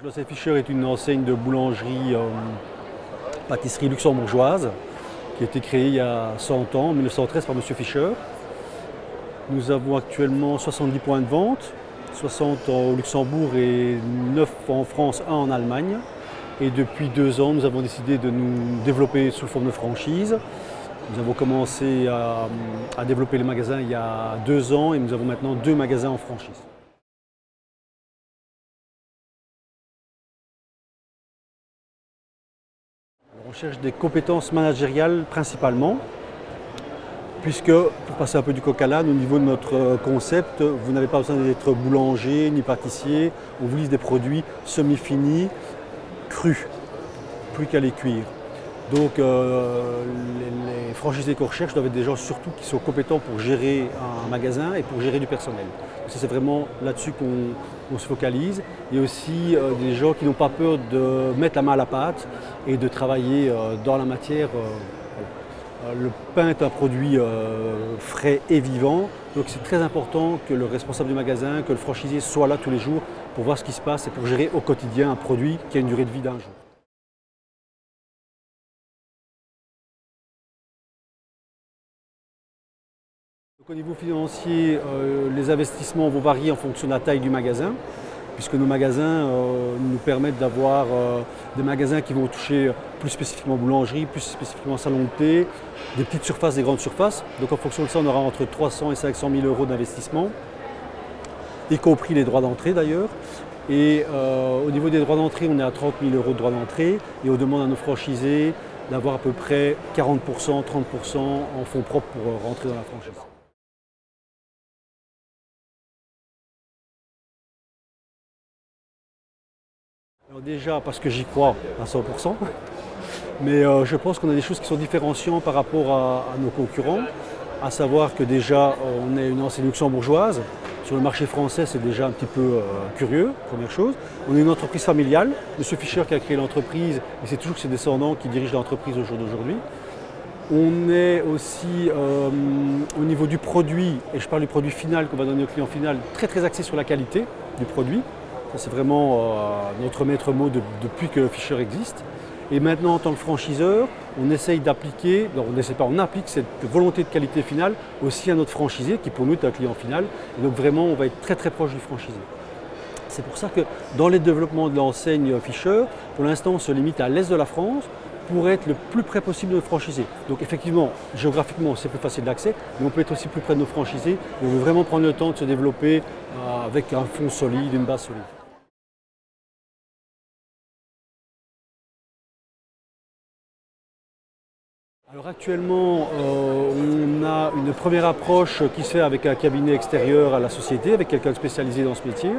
L'enseigne Fischer est une enseigne de boulangerie, pâtisserie luxembourgeoise qui a été créée il y a 100 ans, en 1913 par M. Fischer. Nous avons actuellement 70 points de vente, 60 au Luxembourg et 9 en France, 1 en Allemagne. Et depuis 2 ans, nous avons décidé de nous développer sous forme de franchise. Nous avons commencé à développer les magasins il y a 2 ans et nous avons maintenant 2 magasins en franchise. On cherche des compétences managériales principalement, puisque, pour passer un peu du coq à l'âne, au niveau de notre concept, vous n'avez pas besoin d'être boulanger ni pâtissier. On vous livre des produits semi-finis, crus, plus qu'à les cuire. Donc les franchisés qu'on recherche doivent être des gens surtout qui sont compétents pour gérer un magasin et pour gérer du personnel. C'est vraiment là-dessus qu'on se focalise. Il y a aussi des gens qui n'ont pas peur de mettre la main à la pâte et de travailler dans la matière. Le pain est un produit frais et vivant, donc c'est très important que le responsable du magasin, que le franchisé soit là tous les jours pour voir ce qui se passe et pour gérer au quotidien un produit qui a une durée de vie d'1 jour. Donc, au niveau financier, les investissements vont varier en fonction de la taille du magasin, puisque nos magasins nous permettent d'avoir des magasins qui vont toucher plus spécifiquement boulangerie, plus spécifiquement salon de thé, des petites surfaces, des grandes surfaces. Donc en fonction de ça, on aura entre 300 et 500 000 euros d'investissement, y compris les droits d'entrée d'ailleurs. Et au niveau des droits d'entrée, on est à 30 000 euros de droits d'entrée et on demande à nos franchisés d'avoir à peu près 40%, 30% en fonds propres pour rentrer dans la franchise. Alors déjà parce que j'y crois à 100%, mais je pense qu'on a des choses qui sont différenciantes par rapport à nos concurrents, à savoir que déjà on est une enseigne luxembourgeoise. Sur le marché français, c'est déjà un petit peu curieux, première chose. On est une entreprise familiale. M. Fischer qui a créé l'entreprise, et c'est toujours ses descendants qui dirigent l'entreprise au jour d'aujourd'hui. On est aussi au niveau du produit, et je parle du produit final qu'on va donner au client final, très axé sur la qualité du produit. C'est vraiment notre maître mot depuis que Fischer existe. Et maintenant, en tant que franchiseur, on essaye d'appliquer, on applique cette volonté de qualité finale aussi à notre franchisé, qui pour nous est un client final. Et donc vraiment, on va être très proche du franchisé. C'est pour ça que dans les développements de l'enseigne Fischer, pour l'instant, on se limite à l'est de la France pour être le plus près possible de nos franchisés. Donc effectivement, géographiquement, c'est plus facile d'accès, mais on peut être aussi plus près de nos franchisés. Et on veut vraiment prendre le temps de se développer avec un fond solide, une base solide. Alors actuellement, on a une première approche qui se fait avec un cabinet extérieur à la société, avec quelqu'un de spécialisé dans ce métier.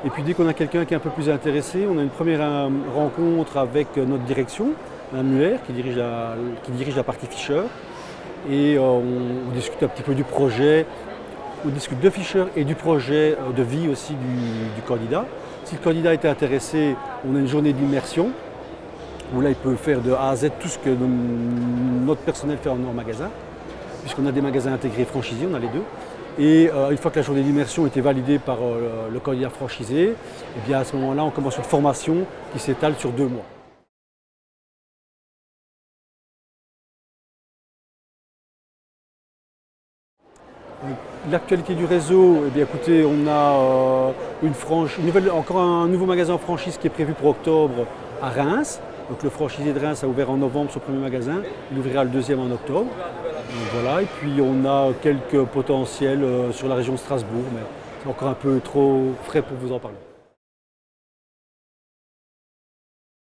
Et puis dès qu'on a quelqu'un qui est un peu plus intéressé, on a une première rencontre avec notre direction, Mme Muller, qui dirige la partie Fischer. Et on discute un petit peu du projet, on discute de Fischer et du projet de vie aussi du candidat. Si le candidat était intéressé, on a une journée d'immersion, où là il peut faire de A à Z tout ce que notre personnel fait en magasin, puisqu'on a des magasins intégrés franchisés, on a les deux. Et une fois que la journée d'immersion a été validée par le candidat franchisé, et bien à ce moment-là on commence une formation qui s'étale sur 2 mois. L'actualité du réseau, eh bien, écoutez, on a encore un nouveau magasin en franchise qui est prévu pour octobre à Reims. Donc le franchisé de Reims a ouvert en novembre son premier magasin, il ouvrira le deuxième en octobre. Donc voilà. Et puis on a quelques potentiels sur la région de Strasbourg, mais c'est encore un peu trop frais pour vous en parler.